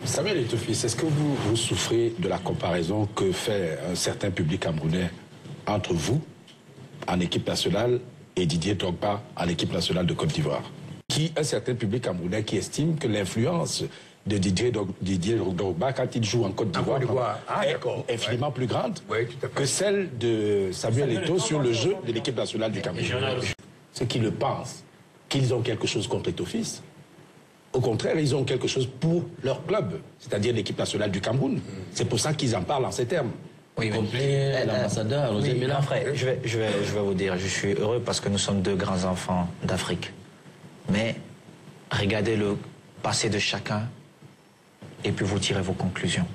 Samuel Etofi, est-ce que vous souffrez de la comparaison que fait un certain public camerounais entre vous, en équipe nationale, et Didier Drogba, en équipe nationale de Côte d'Ivoire? Un certain public camerounais qui estime que l'influence de Didier Drogba, quand il joue en Côte d'Ivoire, est infiniment plus grande que celle de Samuel Eto'o sur le jeu de l'équipe nationale du Cameroun. Ceux qui le pensent, qu'ils ont quelque chose contre Eto'o-fils. Au contraire, ils ont quelque chose pour leur club, c'est-à-dire l'équipe nationale du Cameroun. C'est pour ça qu'ils en parlent en ces termes. Oui, mais l'ambassadeur, je vais vous dire, je suis heureux parce que nous sommes deux grands enfants d'Afrique. Mais regardez le passé de chacun et puis vous tirez vos conclusions.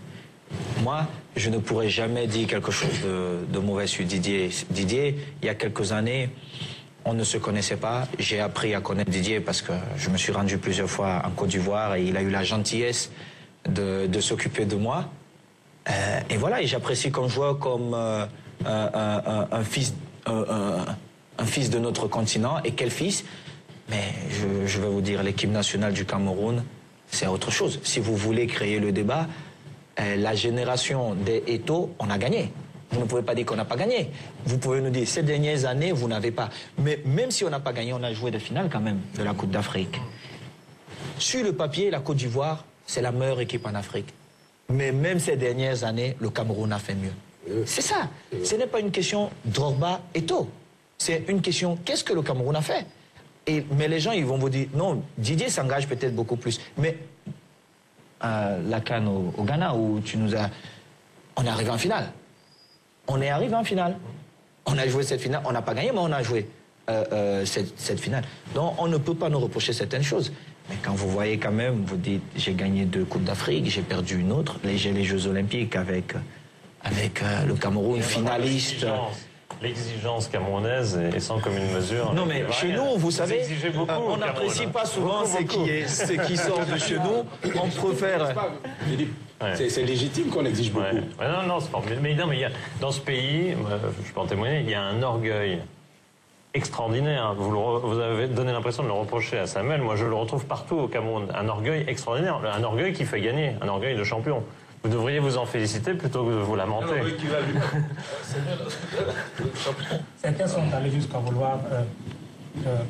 Moi, je ne pourrais jamais dire quelque chose de mauvais sur Didier. Didier, il y a quelques années, on ne se connaissait pas. J'ai appris à connaître Didier parce que je me suis rendu plusieurs fois en Côte d'Ivoire et il a eu la gentillesse de s'occuper de moi. Et voilà, et j'apprécie comme joueur, comme un fils de notre continent. Et quel fils? Mais je vais vous dire, l'équipe nationale du Cameroun, c'est autre chose. Si vous voulez créer le débat, la génération des Eto'o, on a gagné. Vous ne pouvez pas dire qu'on n'a pas gagné. Vous pouvez nous dire, ces dernières années, vous n'avez pas. Mais même si on n'a pas gagné, on a joué des finales quand même de la Coupe d'Afrique. Sur le papier, la Côte d'Ivoire, c'est la meilleure équipe en Afrique. Mais même ces dernières années, le Cameroun a fait mieux. C'est ça. Ce n'est pas une question Drogba-Eto'o. C'est une question, qu'est-ce que le Cameroun a fait? Mais les gens, ils vont vous dire, non, Didier s'engage peut-être beaucoup plus. Mais la CAN au Ghana, où on est arrivé en finale. On est arrivé en finale. On a joué cette finale. On n'a pas gagné, mais on a joué cette finale. Donc, on ne peut pas nous reprocher certaines choses. Mais quand vous voyez quand même, vous dites, j'ai gagné 2 Coupes d'Afrique, j'ai perdu une autre. J'ai les Jeux Olympiques avec le Cameroun finaliste. L'exigence camerounaise est sans commune mesure. Non, mais chez nous, vous savez, on n'apprécie pas souvent ce qui sort de chez nous. On préfère... C'est légitime qu'on exige beaucoup. Ouais, non, c'est pas... Mais non, mais il y a, dans ce pays, je peux en témoigner, il y a un orgueil extraordinaire. Vous avez donné l'impression de le reprocher à Samuel. Moi, je le retrouve partout au Cameroun. Un orgueil extraordinaire. Un orgueil qui fait gagner. Un orgueil de champion. Vous devriez vous en féliciter plutôt que de vous lamenter. Certains sont allés jusqu'à vouloir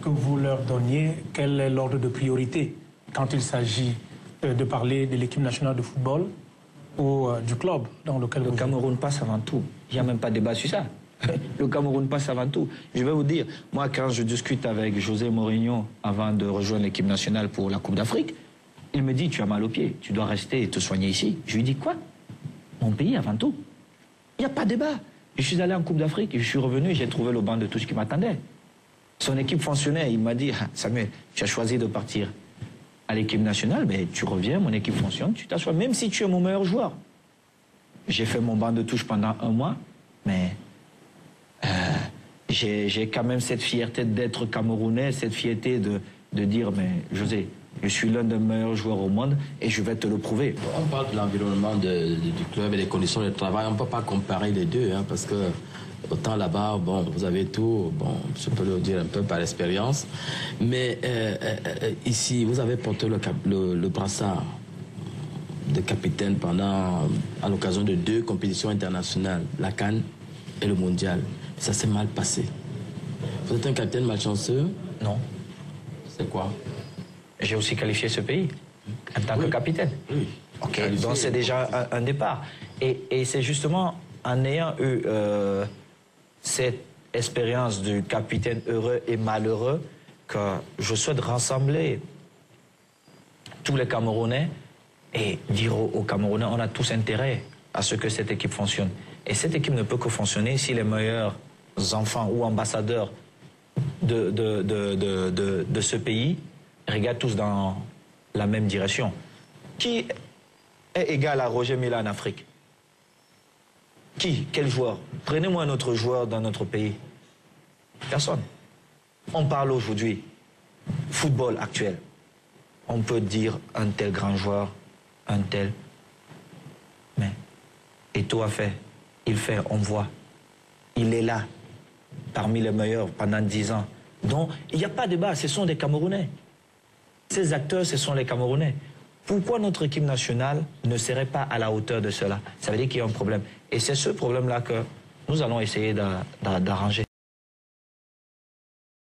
que vous leur donniez quel est l'ordre de priorité quand il s'agit de parler de l'équipe nationale de football ou du club dans lequel le Cameroun passe avant tout. Il n'y a même pas de débat sur ça. Le Cameroun passe avant tout. Je vais vous dire, moi, quand je discute avec José Mourinho avant de rejoindre l'équipe nationale pour la Coupe d'Afrique, il me dit, tu as mal aux pieds, tu dois rester et te soigner ici. Je lui dis, quoi? Mon pays avant tout. Il n'y a pas de débat. Je suis allé en Coupe d'Afrique, je suis revenu et j'ai trouvé le banc de tout ce qui m'attendait. Son équipe fonctionnait, il m'a dit, Samuel, tu as choisi de partir à l'équipe nationale, mais tu reviens, mon équipe fonctionne, tu t'assois, même si tu es mon meilleur joueur. J'ai fait mon banc de touche pendant 1 mois, mais j'ai quand même cette fierté d'être Camerounais, cette fierté de dire, mais José, je suis l'un des meilleurs joueurs au monde et je vais te le prouver. On parle de l'environnement du club et des conditions de travail. On ne peut pas comparer les deux, hein, parce que autant là-bas, bon, vous avez tout, bon, je peux le dire un peu par expérience. Mais ici, vous avez porté le brassard de capitaine à l'occasion de 2 compétitions internationales, la CAN et le mondial. Ça s'est mal passé. Vous êtes un capitaine malchanceux? Non. C'est quoi? J'ai aussi qualifié ce pays en tant que capitaine. Oui. Ok, donc c'est déjà un départ. Et c'est justement en ayant eu cette expérience du capitaine heureux et malheureux que je souhaite rassembler tous les Camerounais et dire aux Camerounais, on a tous intérêt à ce que cette équipe fonctionne. Et cette équipe ne peut que fonctionner si les meilleurs enfants ou ambassadeurs de ce pays regardent tous dans la même direction. Qui est égal à Roger Mila en Afrique? Qui? Quel joueur? Prenez-moi un autre joueur dans notre pays. Personne. On parle aujourd'hui football actuel. On peut dire un tel grand joueur, un tel. Mais Eto'o a fait. Il fait, on voit. Il est là, parmi les meilleurs pendant 10 ans. Donc, il n'y a pas de débat, ce sont des Camerounais. Ces acteurs, ce sont les Camerounais. Pourquoi notre équipe nationale ne serait pas à la hauteur de cela? Ça veut dire qu'il y a un problème. Et c'est ce problème-là que nous allons essayer d'arranger.